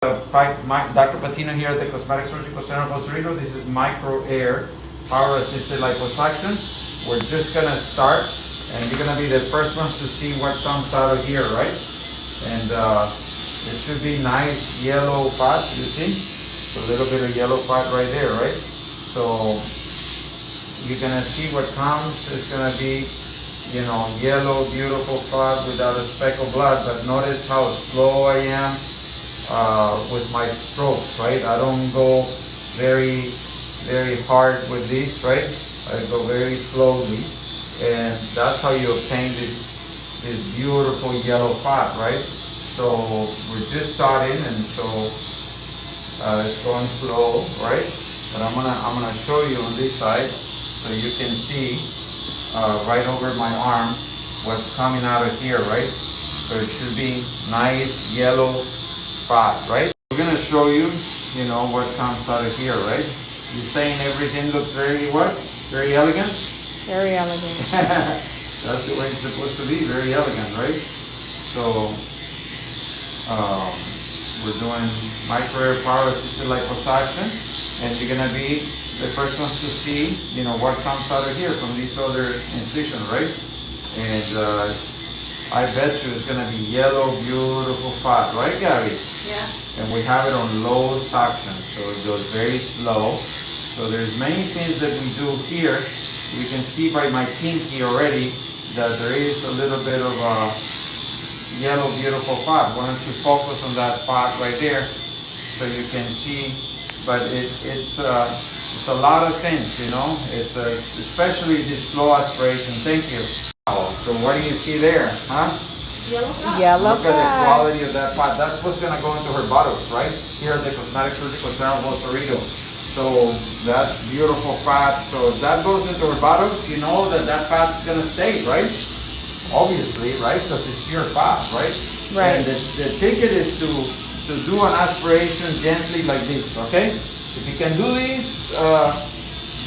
Dr. Patino here at the Cosmetic Surgery Center of Ultrasonido. This is micro air power assisted liposuction. We're just gonna start, and you're gonna be the first ones to see what comes out of here, right? And it should be nice yellow fat. You see, a little bit of yellow fat right there, right? So you're gonna see what comes. It's gonna be, you know, yellow, beautiful fat without a speck of blood. But notice how slow I am with my strokes, right? I don't go very hard with these, right? I go very slowly, and that's how you obtain this beautiful yellow fat, right? So we're just starting, and so it's going slow, right? But I'm gonna show you on this side so you can see right over my arm what's coming out of here, right? So it should be nice yellow fat, right? We're gonna show you, you know, what comes out of here, right? You're saying everything looks very what? Very elegant? Very elegant. That's the way it's supposed to be, very elegant, right? So we're doing micro air power assisted liposuction, and you're gonna be the first ones to see, you know, what comes out of here from this other incision, right? And I bet you it's gonna be yellow, beautiful fat, right, Gabby? Yeah. And we have it on low suction, so it goes very slow. So there's many things that we do here. You can see by my pinky already that there is a little bit of yellow, beautiful fat. Why don't you focus on that fat right there so you can see? But it's a lot of things, you know. It's especially this slow aspiration. Thank you. So what do you see there, huh? Yellow fat. Yellow Look at the quality of that fat. That's what's gonna go into her buttocks, right? Here at the Cosmetic Surgical Center of Ultrasonido. So that's beautiful fat. So if that goes into her buttocks, you know that fat's gonna stay, right? Obviously, right? Because it's pure fat, right? Right. And the ticket is to do an aspiration gently like this, okay? If you can do these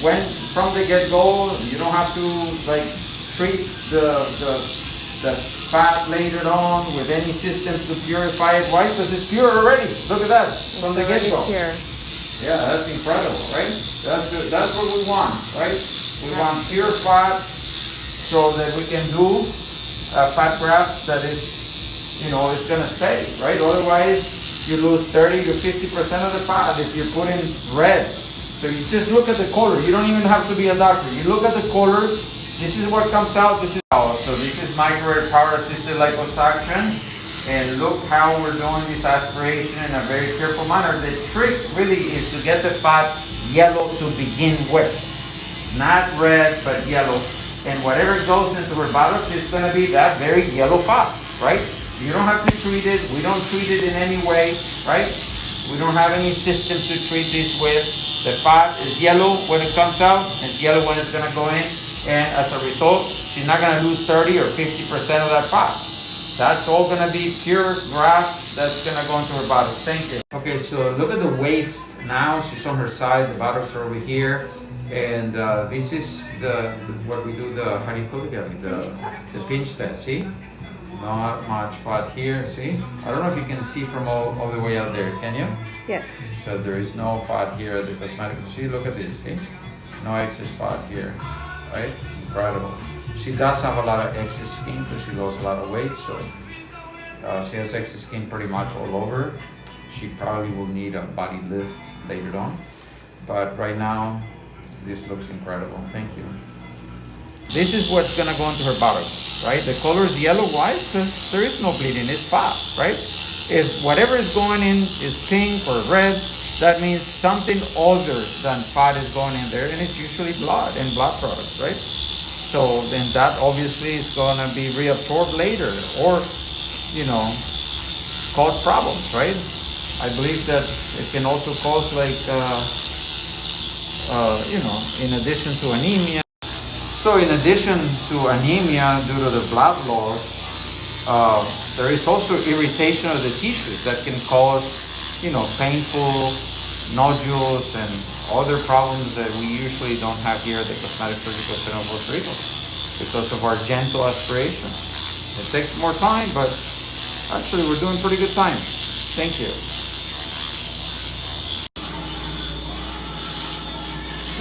when from the get-go, you don't have to like treat the fat later on with any systems to purify it. Why? Because it's pure already. Look at that from the get-go. Yeah, that's incredible, right? That's what we want, right? We want pure fat so that we can do a fat graft that is, you know, it's gonna stay, right? Otherwise, you lose 30 to 50% of the fat if you put in red. So you just look at the color. You don't even have to be a doctor. You look at the color. This is what comes out. This is so this is micro air power assisted liposuction. And look how we're doing this aspiration in a very careful manner. The trick really is to get the fat yellow to begin with. Not red, but yellow. And whatever goes into her buttocks is going to be that very yellow fat, right? You don't have to treat it. We don't treat it in any way, right? We don't have any system to treat this with. The fat is yellow when it comes out. It's yellow when it's going to go in. And as a result, she's not going to lose 30 or 50% of that fat. That's all gonna be pure graft that's gonna go into her buttocks. Thank you. Okay, so look at the waist now. She's on her side, the buttocks are over here. And this is what we do, how do you call it, Gabby? The pinch test, see? Not much fat here, see? I don't know if you can see from all the way out there, can you? Yes. So there is no fat here at the cosmetic. See, look at this, see? No excess fat here, right? Incredible. She does have a lot of excess skin because she lost a lot of weight, so she has excess skin pretty much all over. She probably will need a body lift later on, but right now, this looks incredible. Thank you. This is what's gonna go into her buttocks, right? The color is yellow. Why? Because there is no bleeding, it's fat, right? If whatever is going in is pink or red, that means something other than fat is going in there, and it's usually blood and blood products, right? So then that obviously is going to be reabsorbed later or, you know, cause problems, right? I believe that it can also cause like, you know, in addition to anemia. So in addition to anemia due to the blood loss, there is also irritation of the tissues that can cause, you know, painful nodules and other problems that we usually don't have here at the Cosmetic Surgical Center of Ultrasonido because of our gentle aspiration. It takes more time, but actually we're doing pretty good time. Thank you.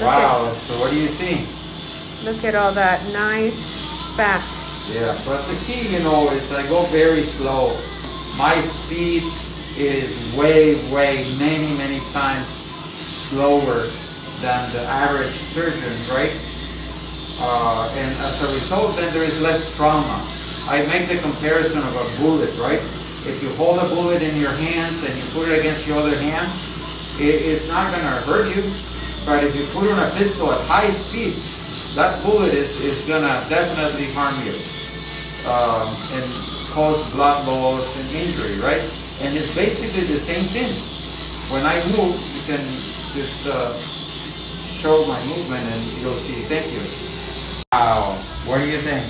Wow, so what do you see? Look at all that nice fat. Yeah, but the key, you know, is I go very slow. My speed is way, many times slower than the average surgeon, right? And as a result, then there is less trauma. I make the comparison of a bullet, right? If you hold a bullet in your hands and you put it against your other hand, it's not going to hurt you. But if you put it on a pistol at high speed, that bullet is going to definitely harm you and cause blood loss and injury, right? And it's basically the same thing. When I move, you can just show my movement and you'll see. Thank you. Wow. What do you think?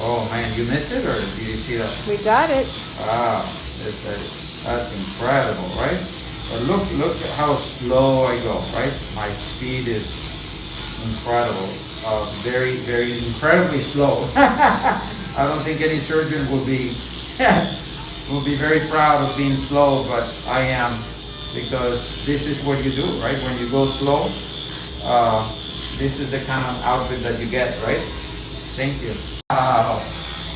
Oh man, you missed it or did you see that? We got it. Wow, that's incredible, right? But look at how slow I go, right? My speed is incredible. Very incredibly slow. I don't think any surgeon will be very proud of being slow, but I am, because this is what you do, right? When you go slow, this is the kind of outfit that you get, right? Thank you.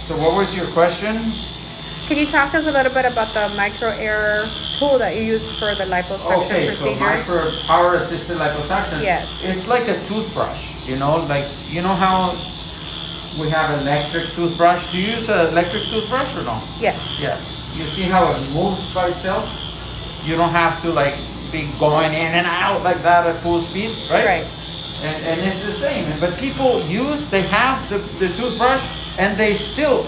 So what was your question? Can you talk to us a little bit about the micro air tool that you use for the liposuction procedure? So micro power assisted liposuction. Yes. It's like a toothbrush, you know, like, you know how we have electric toothbrush? Do you use an electric toothbrush or no? Yes. Yeah. You see how it moves by itself? You don't have to like be going in and out like that at full speed, right? Right. And it's the same. But people they have the toothbrush and they still.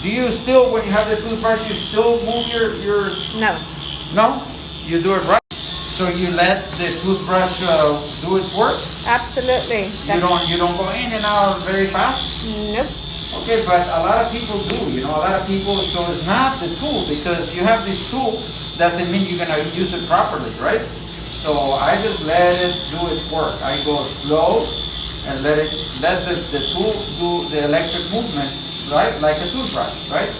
Do you still, when you have the toothbrush, you still move your... No. No? You do it right. So you let the toothbrush do its work? Absolutely. You don't go in and out very fast? Nope. Okay, but a lot of people do, you know, a lot of people, so it's not the tool, because you have this tool, doesn't mean you're gonna use it properly, right? So I just let it do its work. I go slow and let the tool do the electric movement, right? Like a toothbrush, right?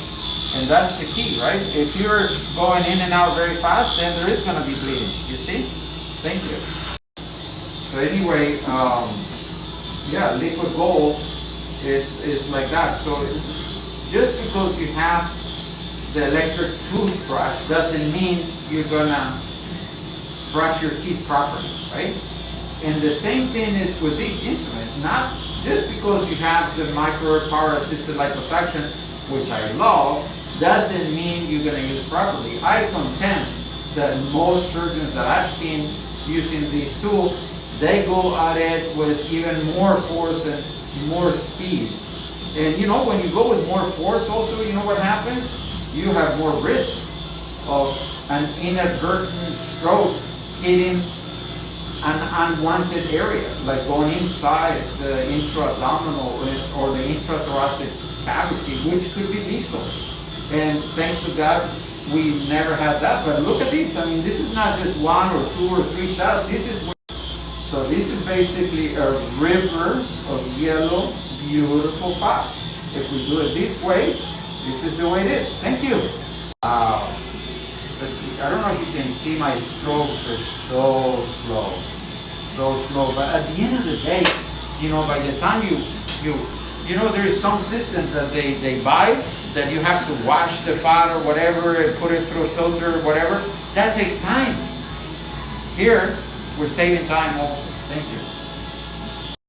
And that's the key, right? If you're going in and out very fast, then there is gonna be bleeding, you see? Thank you. So anyway, yeah, liquid gold is like that. So just because you have the electric toothbrush doesn't mean you're gonna brush your teeth properly, right? And the same thing is with these instruments. Not just because you have the micro power assisted liposuction, which I love, doesn't mean you're gonna use properly. I contend that most surgeons that I've seen using these tools, they go at it with even more force and more speed. And you know, when you go with more force also, you know what happens? You have more risk of an inadvertent stroke hitting an unwanted area, like going inside the intra-abdominal or the intrathoracic cavity, which could be lethal. And thanks to God, we never had that. But look at this. I mean, this is not just 1 or 2 or 3 shots. So this is basically a river of yellow, beautiful fat. If we do it this way, this is the way it is. Thank you. Wow. But I don't know if you can see, my strokes are so slow. So slow. But at the end of the day, you know, by the time you know, there is some systems that they buy that you have to wash the fat or whatever and put it through a filter or whatever. That takes time. Here, we're saving time also. Thank you.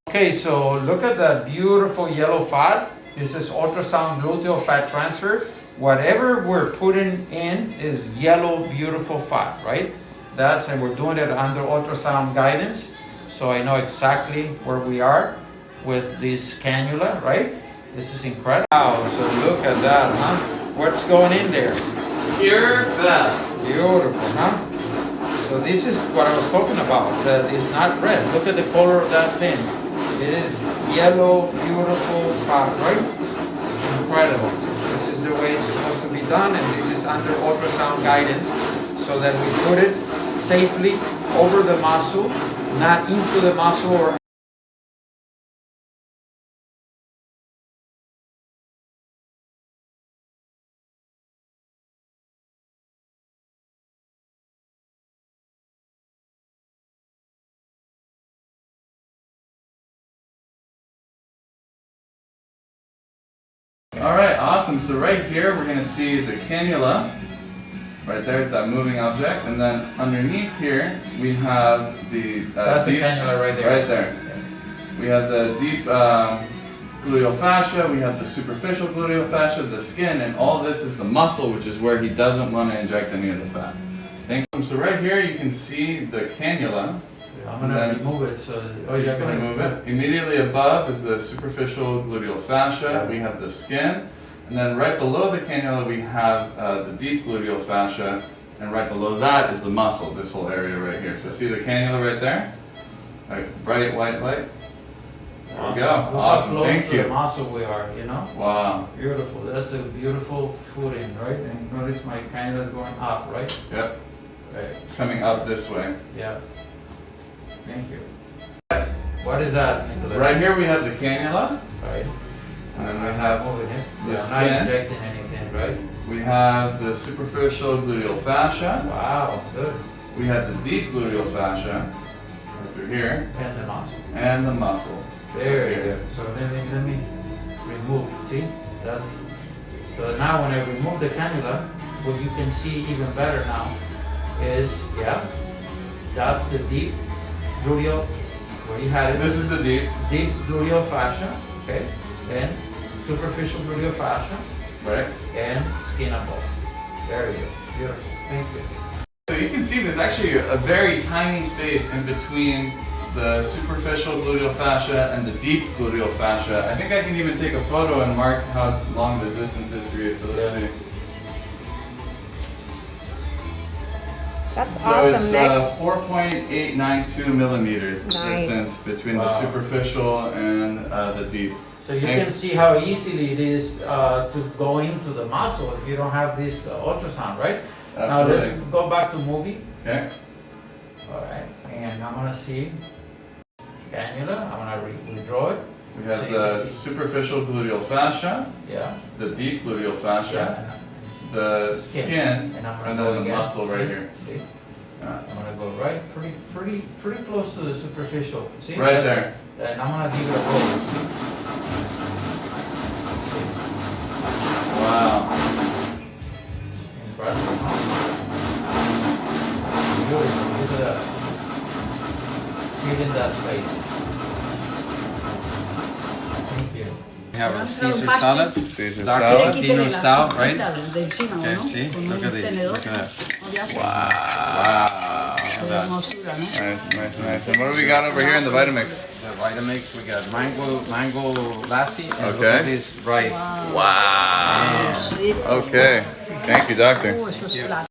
Okay, so look at that beautiful yellow fat. This is ultrasound gluteal fat transfer. Whatever we're putting in is yellow, beautiful fat, right? And we're doing it under ultrasound guidance. So I know exactly where we are with this cannula, right? This is incredible. Wow, so look at that, huh? What's going in there? Pure fat. Beautiful, huh? So this is what I was talking about, that is not red. Look at the color of that thing. It is yellow, beautiful fat, right? Incredible. This is the way it's supposed to be done, and this is under ultrasound guidance, so that we put it safely over the muscle, not into the muscle or Alright, awesome. So right here we're going to see the cannula. Right there, it's that moving object. And then underneath here we have the That's deep, the cannula right there. Right there. We have the deep gluteal fascia, we have the superficial gluteal fascia, the skin, and all this is the muscle, which is where he doesn't want to inject any of the fat. Thank you. So right here you can see the cannula. I'm gonna remove it. So He's going to move it. Immediately above is the superficial gluteal fascia. We have the skin. And then right below the cannula we have the deep gluteal fascia. And right below that is the muscle, this whole area right here. So see the cannula right there? Right, bright white light. There we go. Awesome. Thank you. The muscle we are, you know? Wow. Beautiful. That's a beautiful footing, right? And notice my cannula is going up, right? Yep. Right. It's coming up this way. Yeah. Thank you. What is that? Right here we have the cannula. Right. And then we have the the skin. Not skin. injecting anything, right? We have the superficial gluteal fascia. Wow, good. We have the deep gluteal fascia right through here. And the muscle. And the muscle. There you go. So let me remove. See? That's, so now when I remove the cannula, what you can see even better now is, yeah, that's the deep gluteal, where you had it. This is the deep Gluteal fascia, okay, and superficial gluteal fascia, right, and skin above. There you go. Beautiful. Thank you. So you can see there's actually a very tiny space in between the superficial gluteal fascia and the deep gluteal fascia. I think I can even take a photo and mark how long the distance is for you. So let's see. That's So awesome, it's Nick. 4.892 millimeters Nice. distance between Wow. the superficial and the deep. So you can see how easily it is to go into the muscle if you don't have this ultrasound, right? Absolutely. Now let's go back to movie. Okay. All right, and I'm gonna see cannula. I'm gonna redraw it. We have So you the can see- superficial gluteal fascia, Yeah. the deep gluteal fascia, Yeah. the skin, And I'm gonna and go then the again. muscle right here. See? Yeah. I'm gonna go right, pretty close to the superficial. See? Right That's- And I'm gonna give it a roll. Wow. Incredible, huh? Beautiful. Look at that. Feel in that space. Thank you. We have a Caesar salad, Caesar Dr. salad. Patino style, right? De encima, Okay, ¿no? see? Con Look un at this. tenedor. Look at that. Olvídate. Wow. Qué hermosura, ¿no? Nice. And what do we got over here in the Vitamix? The Vitamix, we got mango lassi, and Okay. look at this rice. Wow. Okay. Thank you, doctor. Eso es plata.